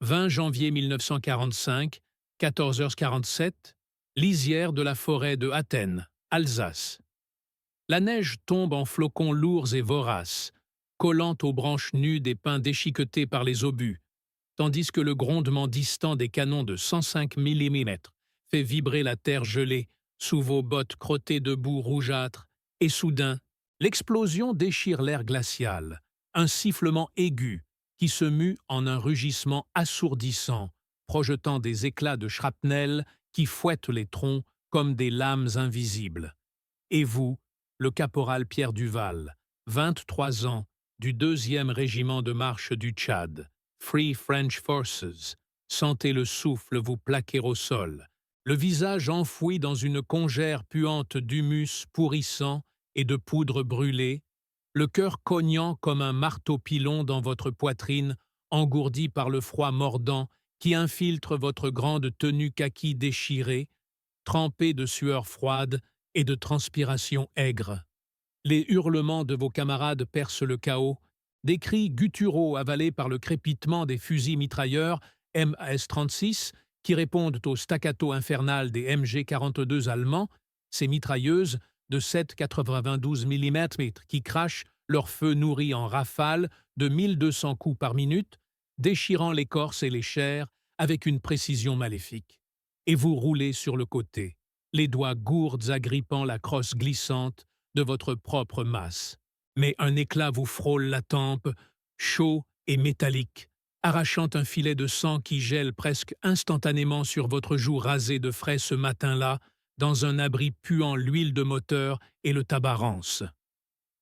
20 janvier 1945, 14h47, lisière de la forêt de Athènes, Alsace. La neige tombe en flocons lourds et voraces, collant aux branches nues des pins déchiquetés par les obus, tandis que le grondement distant des canons de 105 mm fait vibrer la terre gelée sous vos bottes crottées de boue rougeâtre, et soudain, l'explosion déchire l'air glacial, un sifflement aigu qui se mue en un rugissement assourdissant, projetant des éclats de shrapnel qui fouettent les troncs comme des lames invisibles. Et vous, le caporal Pierre Duval, 23 ans, du 2e régiment de marche du Tchad, Free French Forces, sentez le souffle vous plaquer au sol, le visage enfoui dans une congère puante d'humus pourrissant et de poudre brûlée, le cœur cognant comme un marteau-pilon dans votre poitrine, engourdi par le froid mordant qui infiltre votre grande tenue kaki déchirée, trempée de sueur froide et de transpiration aigre. Les hurlements de vos camarades percent le chaos, des cris gutturaux avalés par le crépitement des fusils mitrailleurs MAS-36 qui répondent au staccato infernal des MG-42 allemands, ces mitrailleuses de 7,92 mm qui crachent leur feu nourri en rafales de 1200 coups par minute, déchirant l'écorce et les chairs avec une précision maléfique. Et vous roulez sur le côté, les doigts gourdes agrippant la crosse glissante de votre propre masse. Mais un éclat vous frôle la tempe, chaud et métallique, arrachant un filet de sang qui gèle presque instantanément sur votre joue rasée de frais ce matin-là, dans un abri puant l'huile de moteur et le tabac rance.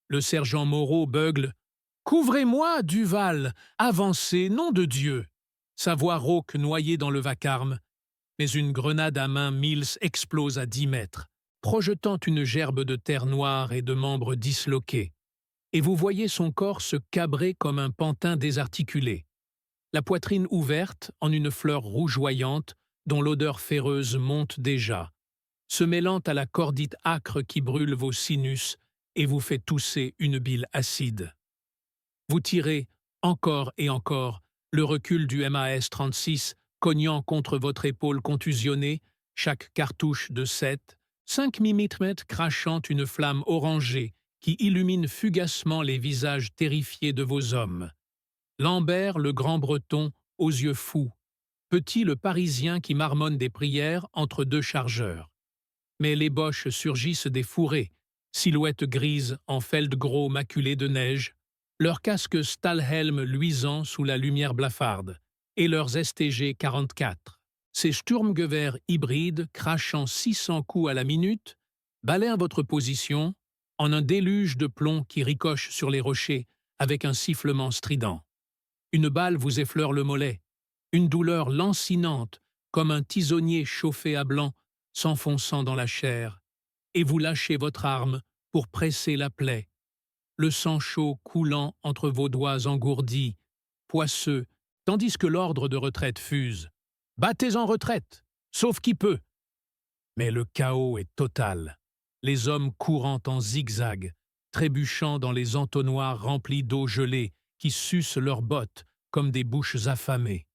Le sergent Moreau beugle « Couvrez-moi, Duval! Avancez, nom de Dieu !» Sa voix rauque noyée dans le vacarme, mais une grenade à main Mills explose à 10 mètres, projetant une gerbe de terre noire et de membres disloqués. Et vous voyez son corps se cabrer comme un pantin désarticulé, la poitrine ouverte en une fleur rougeoyante dont l'odeur féreuse monte déjà, se mêlant à la cordite âcre qui brûle vos sinus et vous fait tousser une bile acide. Vous tirez, encore et encore, le recul du MAS-36 cognant contre votre épaule contusionnée, chaque cartouche de 7, 5 mm crachant une flamme orangée qui illumine fugacement les visages terrifiés de vos hommes. Lambert, le grand breton, aux yeux fous. Petit, le parisien qui marmonne des prières entre deux chargeurs. Mais les boches surgissent des fourrés, silhouettes grises en feldgros maculés de neige, leurs casques Stahlhelm luisant sous la lumière blafarde, et leurs STG-44. Ces Sturmgewehr hybrides, crachant 600 coups à la minute, balayent votre position en un déluge de plomb qui ricoche sur les rochers avec un sifflement strident. Une balle vous effleure le mollet, une douleur lancinante comme un tisonnier chauffé à blanc s'enfonçant dans la chair, et vous lâchez votre arme pour presser la plaie, le sang chaud coulant entre vos doigts engourdis, poisseux, tandis que l'ordre de retraite fuse. « Battez en retraite, sauf qui peut !» Mais le chaos est total, les hommes courant en zigzag, trébuchant dans les entonnoirs remplis d'eau gelée qui sucent leurs bottes comme des bouches affamées.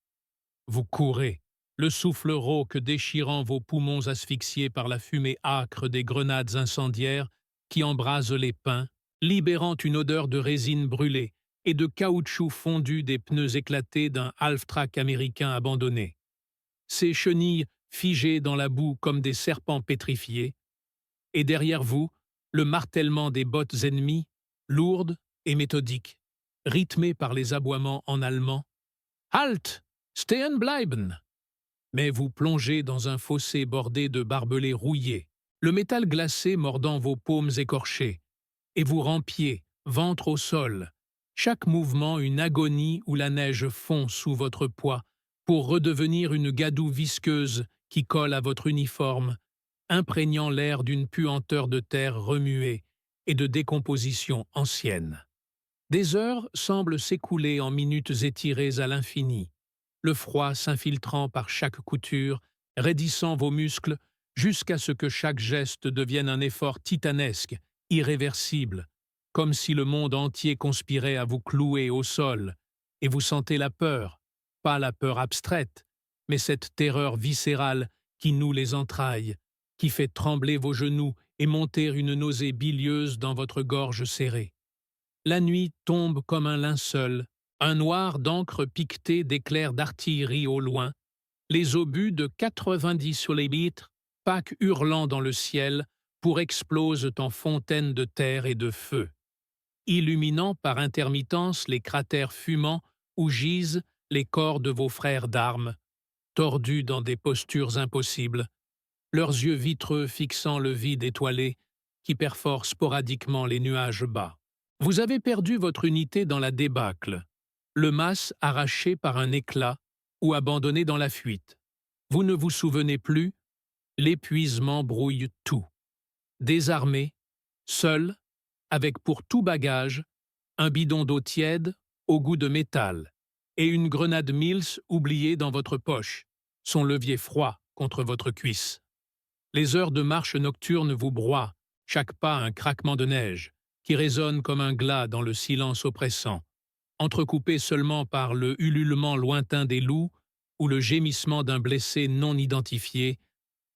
Vous courez, le souffle rauque déchirant vos poumons asphyxiés par la fumée âcre des grenades incendiaires qui embrasent les pins, libérant une odeur de résine brûlée et de caoutchouc fondu des pneus éclatés d'un half-track américain abandonné. Ces chenilles figées dans la boue comme des serpents pétrifiés, et derrière vous, le martèlement des bottes ennemies, lourdes et méthodiques, rythmées par les aboiements en allemand. « Halt! Stehen bleiben !» Mais vous plongez dans un fossé bordé de barbelés rouillés, le métal glacé mordant vos paumes écorchées, et vous rampiez, ventre au sol, chaque mouvement une agonie où la neige fond sous votre poids pour redevenir une gadoue visqueuse qui colle à votre uniforme, imprégnant l'air d'une puanteur de terre remuée et de décomposition ancienne. Des heures semblent s'écouler en minutes étirées à l'infini, le froid s'infiltrant par chaque couture, raidissant vos muscles jusqu'à ce que chaque geste devienne un effort titanesque, irréversible, comme si le monde entier conspirait à vous clouer au sol, et vous sentez la peur, pas la peur abstraite, mais cette terreur viscérale qui noue les entrailles, qui fait trembler vos genoux et monter une nausée bilieuse dans votre gorge serrée. La nuit tombe comme un linceul, un noir d'encre piqueté d'éclairs d'artillerie au loin, les obus de 90 sur les vitres, Pâques hurlant dans le ciel, pour explosent en fontaines de terre et de feu, illuminant par intermittence les cratères fumants où gisent les corps de vos frères d'armes, tordus dans des postures impossibles, leurs yeux vitreux fixant le vide étoilé qui perfore sporadiquement les nuages bas. Vous avez perdu votre unité dans la débâcle, le mas arraché par un éclat ou abandonné dans la fuite. Vous ne vous souvenez plus, l'épuisement brouille tout. Désarmé, seul, avec pour tout bagage un bidon d'eau tiède au goût de métal et une grenade Mills oubliée dans votre poche, son levier froid contre votre cuisse. Les heures de marche nocturne vous broient, chaque pas un craquement de neige, qui résonne comme un glas dans le silence oppressant, entrecoupé seulement par le ululement lointain des loups ou le gémissement d'un blessé non identifié,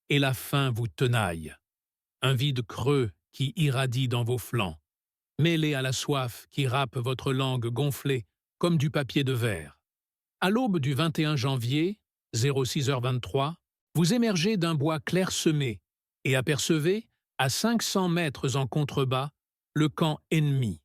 et la faim vous tenaille. Un vide creux qui irradie dans vos flancs, mêlé à la soif qui râpe votre langue gonflée comme du papier de verre. À l'aube du 21 janvier, 06h23, vous émergez d'un bois clairsemé et apercevez, à 500 mètres en contrebas, le camp ennemi.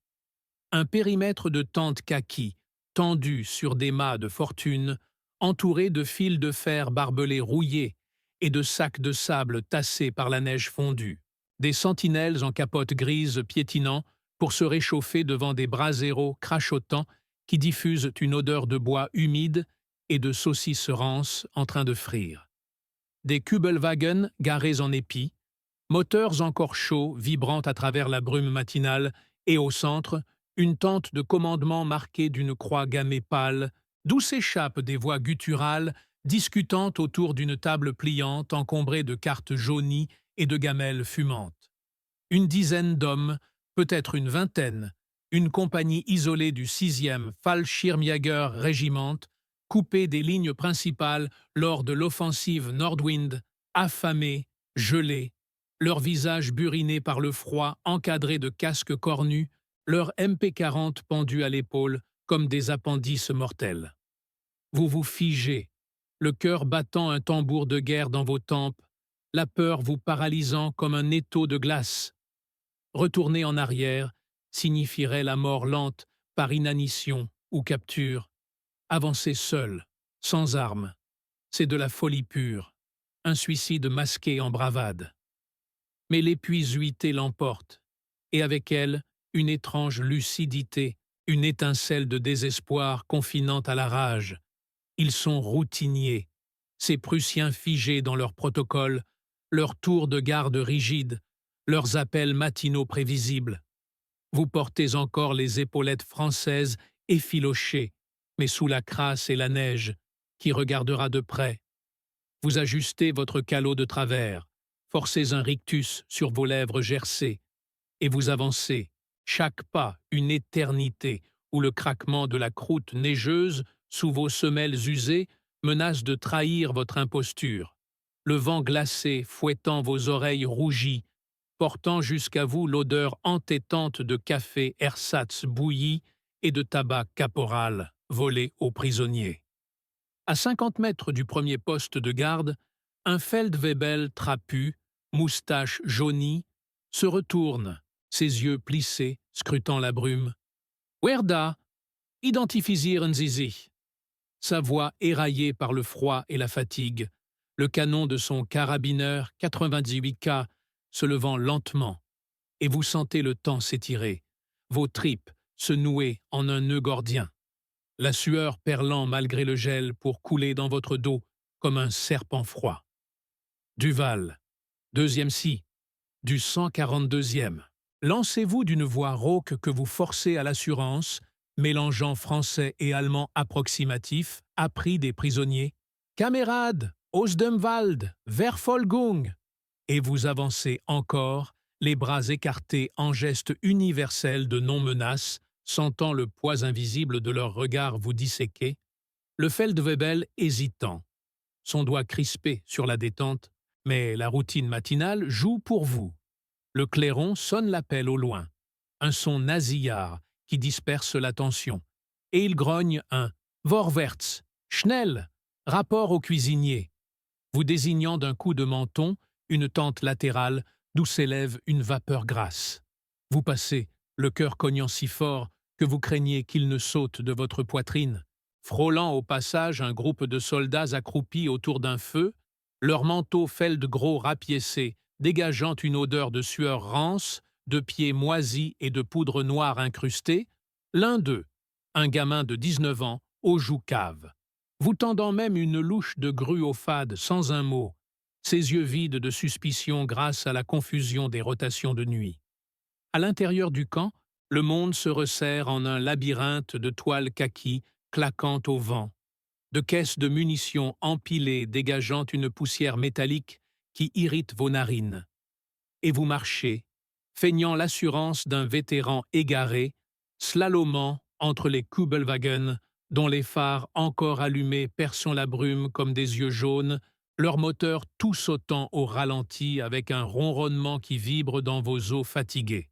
Un périmètre de tentes kaki, tendu sur des mâts de fortune, entouré de fils de fer barbelés rouillés et de sacs de sable tassés par la neige fondue. Des sentinelles en capote grise piétinant pour se réchauffer devant des braseros crachotants qui diffusent une odeur de bois humide et de saucisses rances en train de frire. Des Kübelwagen garés en épis, moteurs encore chauds vibrant à travers la brume matinale, et au centre, une tente de commandement marquée d'une croix gammée pâle, d'où s'échappent des voix gutturales discutant autour d'une table pliante encombrée de cartes jaunies et de gamelles fumantes. Une dizaine d'hommes, peut-être une vingtaine, une compagnie isolée du 6e Fallschirmjäger Regiment, coupée des lignes principales lors de l'offensive Nordwind, affamés, gelés, leurs visages burinés par le froid, encadrés de casques cornus, leurs MP40 pendus à l'épaule comme des appendices mortels. Vous vous figez, le cœur battant un tambour de guerre dans vos tempes, la peur vous paralysant comme un étau de glace. Retourner en arrière signifierait la mort lente par inanition ou capture. Avancer seul, sans armes, c'est de la folie pure, un suicide masqué en bravade. Mais l'épuisité l'emporte, et avec elle, une étrange lucidité, une étincelle de désespoir confinant à la rage. Ils sont routiniers, ces Prussiens figés dans leur protocole, leurs tours de garde rigides, leurs appels matinaux prévisibles. Vous portez encore les épaulettes françaises effilochées, mais sous la crasse et la neige, qui regardera de près. Vous ajustez votre calot de travers, forcez un rictus sur vos lèvres gercées, et vous avancez, chaque pas une éternité où le craquement de la croûte neigeuse sous vos semelles usées menace de trahir votre imposture. Le vent glacé fouettant vos oreilles rougies, portant jusqu'à vous l'odeur entêtante de café ersatz bouilli et de tabac caporal volé aux prisonniers. À 50 mètres du premier poste de garde, un Feldwebel trapu, moustache jaunie, se retourne, ses yeux plissés, scrutant la brume. « Werda, identifizieren Sie sich ?» Sa voix éraillée par le froid et la fatigue, le canon de son carabineur 98K se levant lentement, et vous sentez le temps s'étirer, vos tripes se nouer en un nœud gordien, la sueur perlant malgré le gel pour couler dans votre dos comme un serpent froid. Duval, deuxième si, du 142e. Lancez-vous d'une voix rauque que vous forcez à l'assurance, mélangeant français et allemand approximatif, appris des prisonniers. « Kamerad, aus dem Wald, Verfolgung !» Et vous avancez encore, les bras écartés en geste universel de non-menace, sentant le poids invisible de leur regard vous disséquer. le Feldwebel hésitant, son doigt crispé sur la détente, mais la routine matinale joue pour vous. Le clairon sonne l'appel au loin, un son nasillard qui disperse l'attention, et il grogne un Vorwärts, schnell, rapport au cuisinier, vous désignant d'un coup de menton une tente latérale d'où s'élève une vapeur grasse. Vous passez, le cœur cognant si fort que vous craignez qu'il ne saute de votre poitrine, frôlant au passage un groupe de soldats accroupis autour d'un feu, leurs manteaux feld-gros rapiécés, dégageant une odeur de sueur rance, de pieds moisis et de poudre noire incrustée, l'un d'eux, un gamin de 19 ans, aux joues caves, vous tendant même une louche de gruauphade sans un mot, ses yeux vides de suspicion grâce à la confusion des rotations de nuit. À l'intérieur du camp, le monde se resserre en un labyrinthe de toiles kaki claquant au vent, de caisses de munitions empilées dégageant une poussière métallique qui irrite vos narines. Et vous marchez, feignant l'assurance d'un vétéran égaré, slalomant entre les Kubelwagen, dont les phares encore allumés perçant la brume comme des yeux jaunes, leur moteur tout sautant au ralenti avec un ronronnement qui vibre dans vos os fatigués.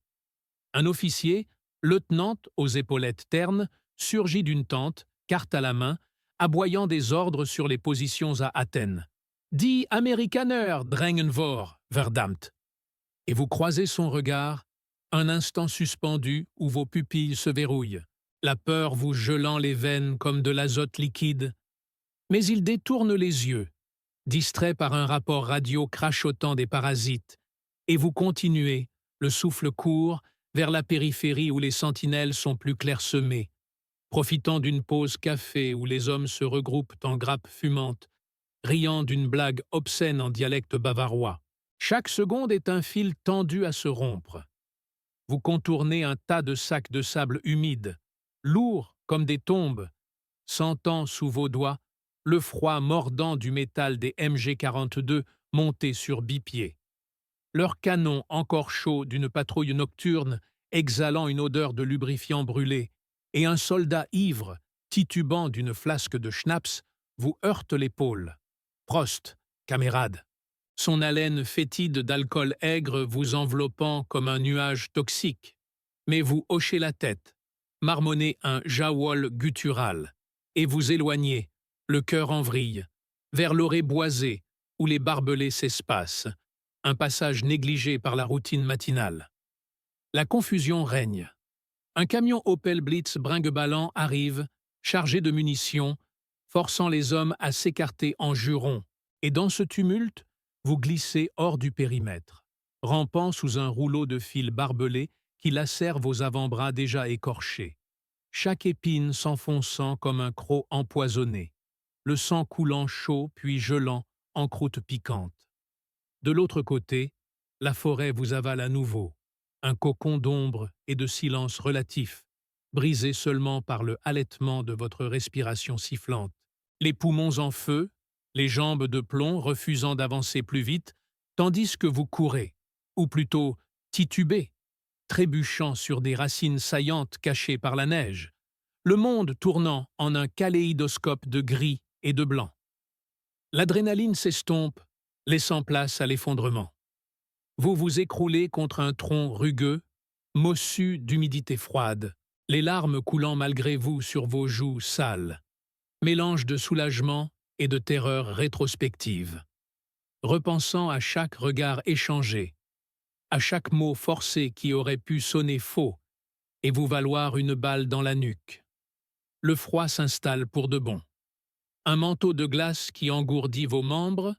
Un officier, lieutenant aux épaulettes ternes, surgit d'une tente, carte à la main, aboyant des ordres sur les positions à Athènes. Die Amerikaner drängen vor, verdammt. Et vous croisez son regard, un instant suspendu où vos pupilles se verrouillent, la peur vous gelant les veines comme de l'azote liquide. Mais il détourne les yeux, distrait par un rapport radio crachotant des parasites, et vous continuez, le souffle court, vers la périphérie où les sentinelles sont plus clairsemées, profitant d'une pause café où les hommes se regroupent en grappes fumantes, riant d'une blague obscène en dialecte bavarois. Chaque seconde est un fil tendu à se rompre. Vous contournez un tas de sacs de sable humide, lourds comme des tombes, sentant sous vos doigts le froid mordant du métal des MG42 montés sur bipied. Leurs canons encore chauds d'une patrouille nocturne exhalant une odeur de lubrifiant brûlé, et un soldat ivre, titubant d'une flasque de schnapps, vous heurte l'épaule. Prost, camarade. Son haleine fétide d'alcool aigre vous enveloppant comme un nuage toxique. Mais vous hochez la tête, marmonnez un jawol guttural, et vous éloignez, le cœur en vrille, vers l'orée boisée où les barbelés s'espacent, un passage négligé par la routine matinale. La confusion règne. Un camion Opel Blitz bringue-ballant arrive, chargé de munitions, forçant les hommes à s'écarter en jurons, et dans ce tumulte, vous glissez hors du périmètre, rampant sous un rouleau de fil barbelé qui lacère vos avant-bras déjà écorchés, chaque épine s'enfonçant comme un croc empoisonné, le sang coulant chaud puis gelant en croûte piquante. De l'autre côté, la forêt vous avale à nouveau, un cocon d'ombre et de silence relatif, brisé seulement par le halètement de votre respiration sifflante. Les poumons en feu, les jambes de plomb refusant d'avancer plus vite, tandis que vous courez, ou plutôt titubez, trébuchant sur des racines saillantes cachées par la neige, le monde tournant en un kaléidoscope de gris et de blanc. L'adrénaline s'estompe, laissant place à l'effondrement. Vous vous écroulez contre un tronc rugueux, mossu d'humidité froide, les larmes coulant malgré vous sur vos joues sales, mélange de soulagement et de terreur rétrospective. Repensant à chaque regard échangé, à chaque mot forcé qui aurait pu sonner faux et vous valoir une balle dans la nuque. Le froid s'installe pour de bon. Un manteau de glace qui engourdit vos membres,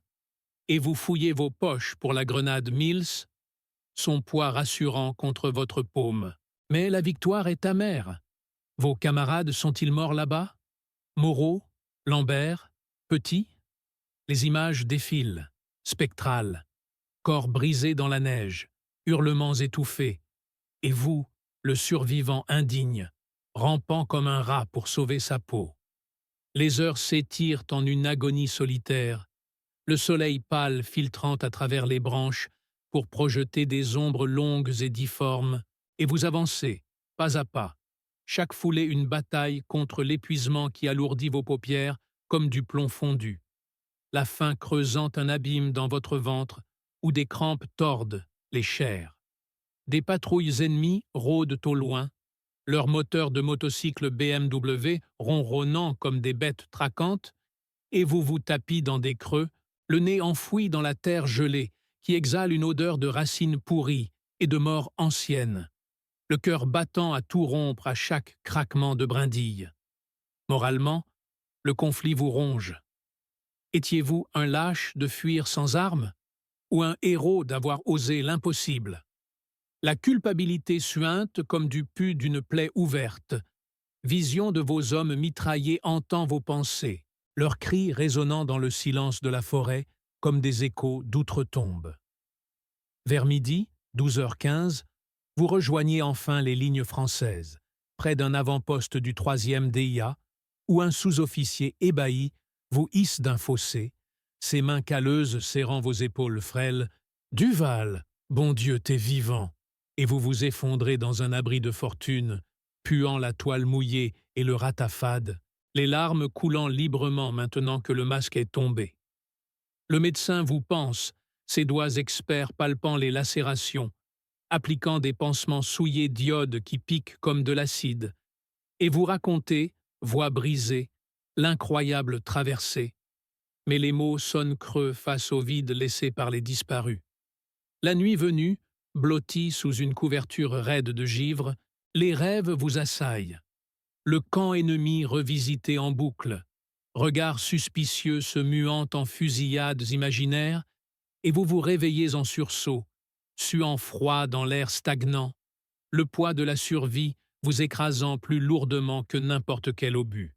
et vous fouillez vos poches pour la grenade Mills, son poids rassurant contre votre paume. Mais la victoire est amère. Vos camarades sont-ils morts là-bas? Moreau, Lambert, Petit? Les images défilent, spectrales, corps brisés dans la neige, hurlements étouffés, et vous, le survivant indigne, rampant comme un rat pour sauver sa peau. Les heures s'étirent en une agonie solitaire, le soleil pâle filtrant à travers les branches pour projeter des ombres longues et difformes, et vous avancez, pas à pas, chaque foulée une bataille contre l'épuisement qui alourdit vos paupières comme du plomb fondu, la faim creusant un abîme dans votre ventre où des crampes tordent les chairs. Des patrouilles ennemies rôdent au loin, leurs moteurs de motocycles BMW ronronnant comme des bêtes traquantes, et vous vous tapis dans des creux, le nez enfoui dans la terre gelée, qui exhale une odeur de racines pourries et de mort ancienne, le cœur battant à tout rompre à chaque craquement de brindille. Moralement, le conflit vous ronge. Étiez-vous un lâche de fuir sans armes, ou un héros d'avoir osé l'impossible? La culpabilité suinte comme du pus d'une plaie ouverte. Vision de vos hommes mitraillés entend vos pensées, leurs cris résonnant dans le silence de la forêt comme des échos d'outre-tombe. Vers midi, 12h15, vous rejoignez enfin les lignes françaises, près d'un avant-poste du 3e DIA, où un sous-officier ébahi vous hisse d'un fossé, ses mains calleuses serrant vos épaules frêles. « Duval, bon Dieu, t'es vivant !» Et vous vous effondrez dans un abri de fortune, puant la toile mouillée et le ratafade, les larmes coulant librement maintenant que le masque est tombé. Le médecin vous panse, ses doigts experts palpant les lacérations, appliquant des pansements souillés d'iode qui piquent comme de l'acide, et vous racontez, voix brisée, l'incroyable traversée. Mais les mots sonnent creux face au vide laissé par les disparus. La nuit venue, blotti sous une couverture raide de givre, les rêves vous assaillent. Le camp ennemi revisité en boucle, regards suspicieux se muant en fusillades imaginaires, et vous vous réveillez en sursaut, suant froid dans l'air stagnant, le poids de la survie vous écrasant plus lourdement que n'importe quel obus.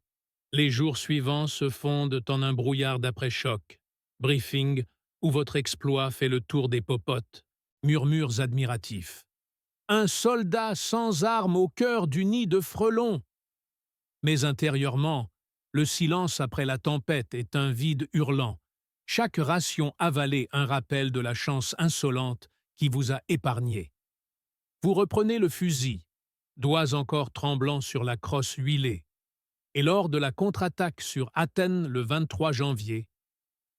Les jours suivants se fondent en un brouillard d'après-choc, briefing où votre exploit fait le tour des popotes, murmures admiratifs. Un soldat sans armes au cœur du nid de frelons. Mais intérieurement, le silence après la tempête est un vide hurlant. Chaque ration avalée un rappel de la chance insolente qui vous a épargné. Vous reprenez le fusil, doigts encore tremblants sur la crosse huilée, et lors de la contre-attaque sur Athènes le 23 janvier,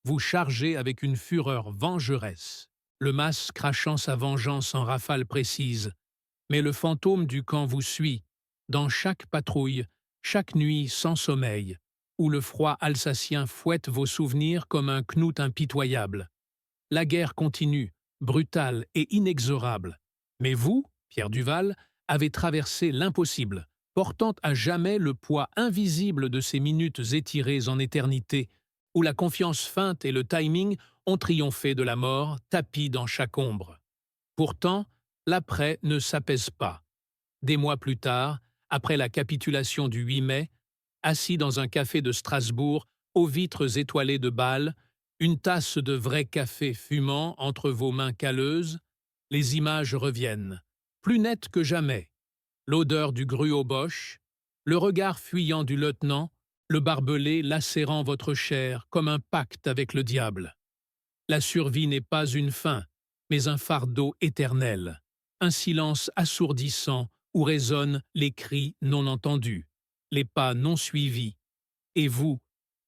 vous chargez avec une fureur vengeresse, le mas crachant sa vengeance en rafales précises, mais le fantôme du camp vous suit, dans chaque patrouille, chaque nuit sans sommeil, où le froid alsacien fouette vos souvenirs comme un knout impitoyable. La guerre continue, brutale et inexorable. Mais vous, Pierre Duval, avez traversé l'impossible, portant à jamais le poids invisible de ces minutes étirées en éternité, où la confiance feinte et le timing ont triomphé de la mort, tapis dans chaque ombre. Pourtant, l'après ne s'apaise pas. Des mois plus tard, après la capitulation du 8 mai, assis dans un café de Strasbourg, aux vitres étoilées de Bâle, une tasse de vrai café fumant entre vos mains calleuses, les images reviennent, plus nettes que jamais. L'odeur du gruau Bosch, le regard fuyant du lieutenant, le barbelé lacérant votre chair comme un pacte avec le diable. La survie n'est pas une fin, mais un fardeau éternel, un silence assourdissant où résonnent les cris non entendus, les pas non suivis, et vous,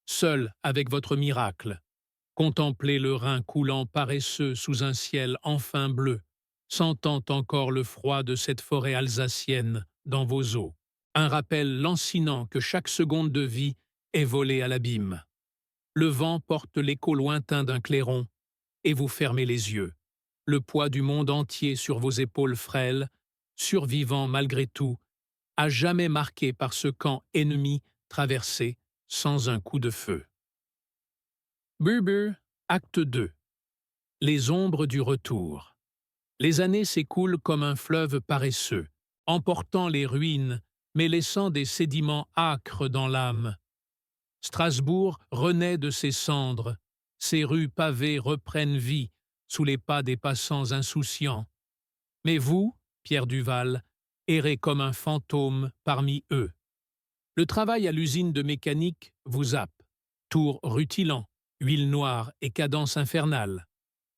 seul avec votre miracle, contemplez le Rhin coulant paresseux sous un ciel enfin bleu, sentant encore le froid de cette forêt alsacienne dans vos os, un rappel lancinant que chaque seconde de vie est volée à l'abîme. Le vent porte l'écho lointain d'un clairon, et vous fermez les yeux, le poids du monde entier sur vos épaules frêles, survivant malgré tout, à jamais marqué par ce camp ennemi traversé sans un coup de feu. Buber, acte 2. Les ombres du retour. Les années s'écoulent comme un fleuve paresseux, emportant les ruines, mais laissant des sédiments âcres dans l'âme. Strasbourg renaît de ses cendres, ses rues pavées reprennent vie sous les pas des passants insouciants. Mais vous, Pierre Duval, errez comme un fantôme parmi eux. Le travail à l'usine de mécanique vous happe, tours rutilants, huile noire et cadence infernale.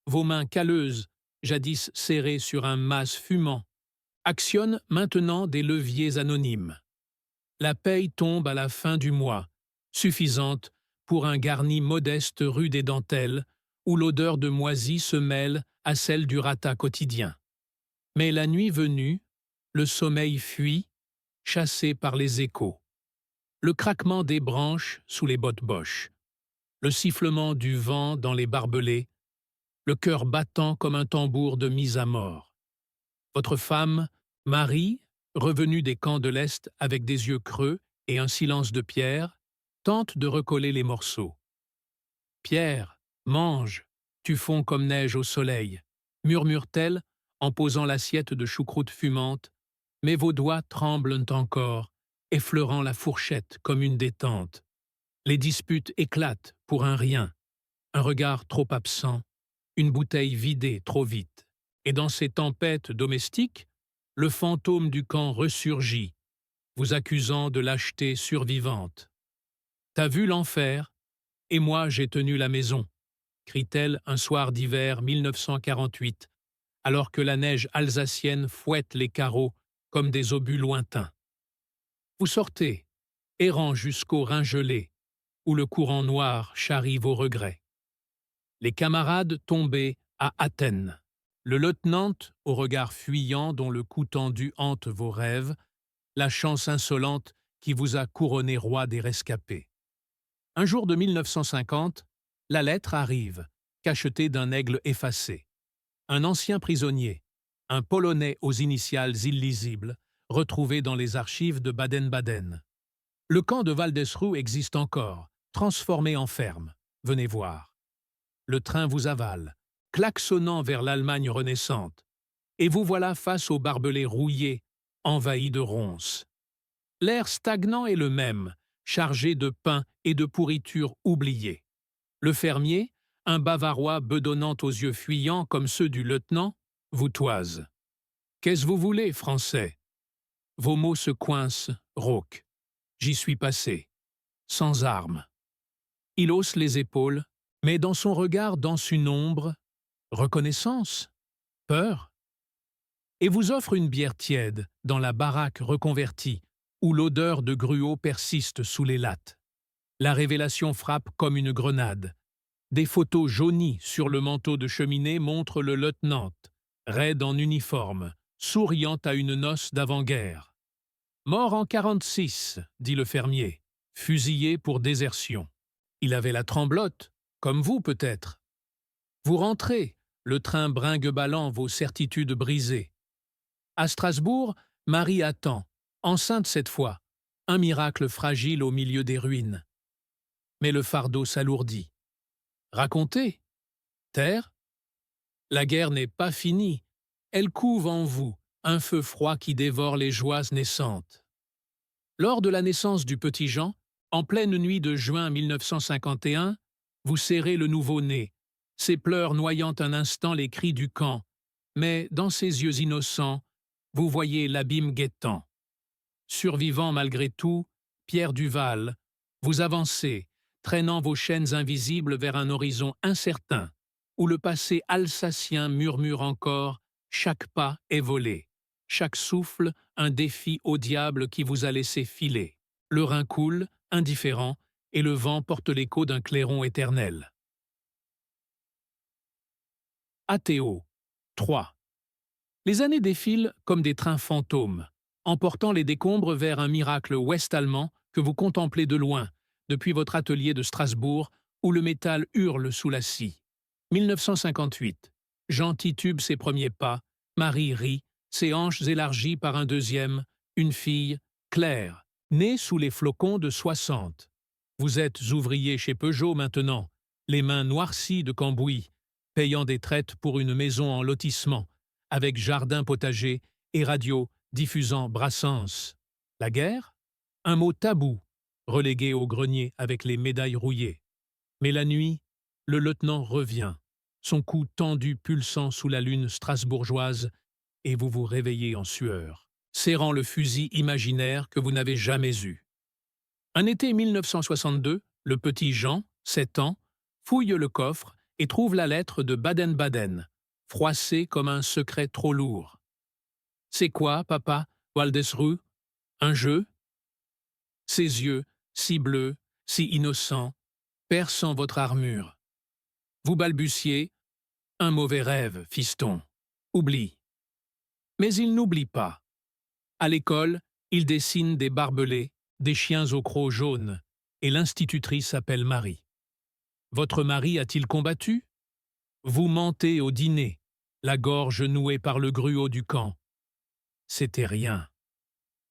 Vos mains calleuses, jadis serrées sur un mas fumant, actionnent maintenant des leviers anonymes. La paye tombe à la fin du mois, suffisante pour un garni modeste rue des Dentelles, où l'odeur de moisi se mêle à celle du rata quotidien. Mais la nuit venue, le sommeil fuit, chassé par les échos. Le craquement des branches sous les bottes boches, le sifflement du vent dans les barbelés, le cœur battant comme un tambour de mise à mort. Votre femme, Marie, revenue des camps de l'Est avec des yeux creux et un silence de pierre, tente de recoller les morceaux. Pierre, mange, tu fonds comme neige au soleil, murmure-t-elle en posant l'assiette de choucroute fumante, mais vos doigts tremblent encore, effleurant la fourchette comme une détente. Les disputes éclatent pour un rien, un regard trop absent, une bouteille vidée trop vite. Et dans ces tempêtes domestiques, le fantôme du camp ressurgit, vous accusant de lâcheté survivante. T'as vu l'enfer, et moi j'ai tenu la maison, crie-t-elle un soir d'hiver 1948, alors que la neige alsacienne fouette les carreaux comme des obus lointains. Vous sortez, errant jusqu'au Rhin gelé, où le courant noir charrie vos regrets. Les camarades tombés à Athènes. Le lieutenant, au regard fuyant dont le cou tendu hante vos rêves, la chance insolente qui vous a couronné roi des rescapés. Un jour de 1950, la lettre arrive, cachetée d'un aigle effacé. Un ancien prisonnier, un Polonais aux initiales illisibles, retrouvé dans les archives de Baden-Baden. Le camp de Waldesruh existe encore, transformé en ferme. Venez voir. Le train vous avale, klaxonnant vers l'Allemagne renaissante, et vous voilà face aux barbelés rouillés, envahis de ronces. L'air stagnant est le même, chargé de pain et de pourriture oubliée. Le fermier, un Bavarois bedonnant aux yeux fuyants comme ceux du lieutenant, vous toise. Qu'est-ce vous voulez, Français? Vos mots se coincent, rauques. J'y suis passé, sans armes. Il hausse les épaules, mais dans son regard danse une ombre, reconnaissance, peur, et vous offre une bière tiède dans la baraque reconvertie, où l'odeur de gruau persiste sous les lattes. La révélation frappe comme une grenade. Des photos jaunies sur le manteau de cheminée montrent le lieutenant, raide en uniforme, souriant à une noce d'avant-guerre. Mort en 46, dit le fermier, fusillé pour désertion. Il avait la tremblote, comme vous peut-être. Vous rentrez, le train bringue-ballant vos certitudes brisées. À Strasbourg, Marie attend, enceinte cette fois, un miracle fragile au milieu des ruines. Mais le fardeau s'alourdit. Racontez. Taire. La guerre n'est pas finie. Elle couve en vous, un feu froid qui dévore les joies naissantes. Lors de la naissance du petit Jean, en pleine nuit de juin 1951, vous serrez le nouveau-né, ses pleurs noyant un instant les cris du camp, mais dans ses yeux innocents, vous voyez l'abîme guettant. Survivant malgré tout, Pierre Duval, vous avancez, traînant vos chaînes invisibles vers un horizon incertain, où le passé alsacien murmure encore « chaque pas est volé ». Chaque souffle, un défi au diable qui vous a laissé filer. Le Rhin coule, indifférent, et le vent porte l'écho d'un clairon éternel. Athéo. 3. Les années défilent comme des trains fantômes, emportant les décombres vers un miracle ouest-allemand que vous contemplez de loin, depuis votre atelier de Strasbourg, où le métal hurle sous la scie. 1958. Jean titube ses premiers pas, Marie rit, ses hanches élargies par un deuxième, une fille, Claire, née sous les flocons de 60. Vous êtes ouvrier chez Peugeot maintenant, les mains noircies de cambouis, payant des traites pour une maison en lotissement, avec jardin potager et radio diffusant Brassens. La guerre? Un mot tabou, relégué au grenier avec les médailles rouillées. Mais la nuit, le lieutenant revient, son cou tendu pulsant sous la lune strasbourgeoise, et vous vous réveillez en sueur, serrant le fusil imaginaire que vous n'avez jamais eu. Un été 1962, le petit Jean, 7 ans, fouille le coffre et trouve la lettre de Baden-Baden, froissée comme un secret trop lourd. « C'est quoi, papa, Waldesruh? Un jeu ?» Ses yeux, si bleus, si innocents, perçant votre armure. Vous balbutiez « Un mauvais rêve, fiston. Oublie. » Mais il n'oublie pas. À l'école, il dessine des barbelés, des chiens au croc jaune, et l'institutrice s'appelle Marie. Votre mari a-t-il combattu? Vous mentez au dîner, la gorge nouée par le gruau du camp. C'était rien.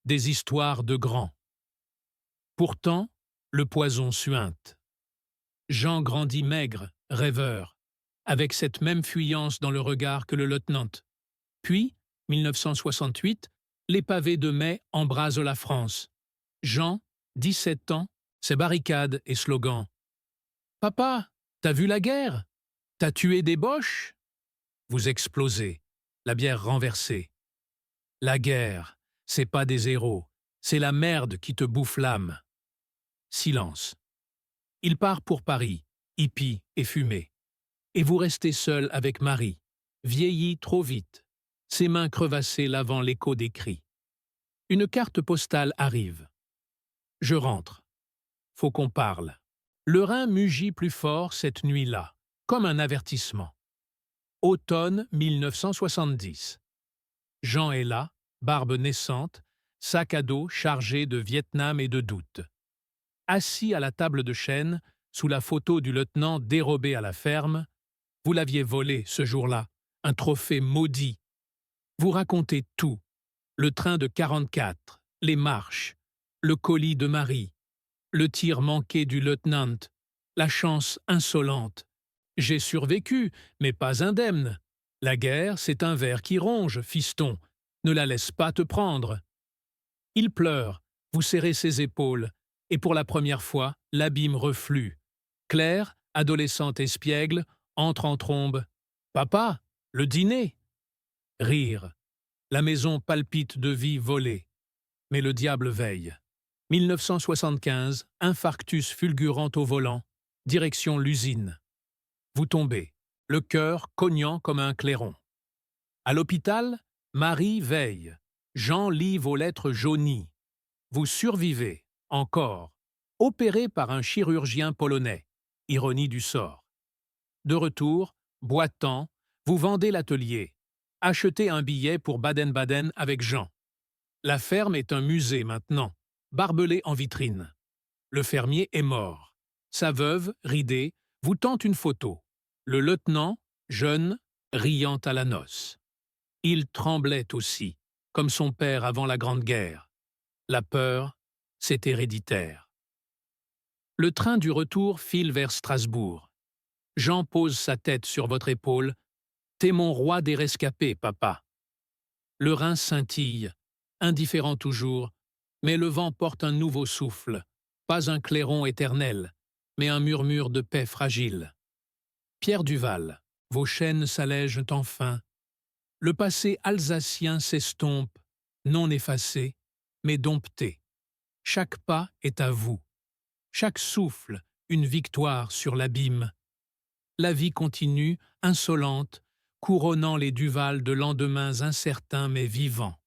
Des histoires de grands. Pourtant, le poison suinte. Jean grandit maigre, rêveur, avec cette même fuyance dans le regard que le lieutenant. Puis, 1968, les pavés de mai embrasent la France. Jean, 17 ans, ses barricades et slogans. « Papa, t'as vu la guerre? T'as tué des boches ?» Vous explosez, la bière renversée. La guerre, c'est pas des héros, c'est la merde qui te bouffe l'âme. Silence. Il part pour Paris, hippie et fumé. Et vous restez seul avec Marie, vieillie trop vite, ses mains crevassées lavant l'écho des cris. Une carte postale arrive. Je rentre. Faut qu'on parle. Le Rhin mugit plus fort cette nuit-là, comme un avertissement. Automne 1970. Jean est là, barbe naissante, sac à dos chargé de Vietnam et de doute. Assis à la table de chêne, sous la photo du lieutenant dérobé à la ferme, vous l'aviez volé ce jour-là, un trophée maudit. Vous racontez tout, le train de 44, les marches, le colis de Marie, le tir manqué du lieutenant, la chance insolente. J'ai survécu, mais pas indemne. La guerre, c'est un ver qui ronge, fiston. Ne la laisse pas te prendre. Il pleure, vous serrez ses épaules, et pour la première fois, l'abîme reflue. Claire, adolescente espiègle, entre en trombe. « Papa, le dîner !» Rire. La maison palpite de vie volée. Mais le diable veille. 1975, infarctus fulgurant au volant, direction l'usine. Vous tombez, le cœur cognant comme un clairon. À l'hôpital, Marie veille. Jean lit vos lettres jaunies. Vous survivez, encore, opéré par un chirurgien polonais. Ironie du sort. De retour, boitant, vous vendez l'atelier. Achetez un billet pour Baden-Baden avec Jean. La ferme est un musée maintenant, barbelé en vitrine. Le fermier est mort. Sa veuve, ridée, vous tente une photo. Le lieutenant, jeune, riant à la noce. Il tremblait aussi, comme son père avant la Grande Guerre. La peur, c'est héréditaire. Le train du retour file vers Strasbourg. Jean pose sa tête sur votre épaule. « T'es mon roi des rescapés, papa. » Le Rhin scintille, indifférent toujours, mais le vent porte un nouveau souffle, pas un clairon éternel, mais un murmure de paix fragile. Pierre Duval, vos chaînes s'allègent enfin. Le passé alsacien s'estompe, non effacé, mais dompté. Chaque pas est à vous. Chaque souffle, une victoire sur l'abîme. La vie continue, insolente, couronnant les Duval de lendemains incertains mais vivants.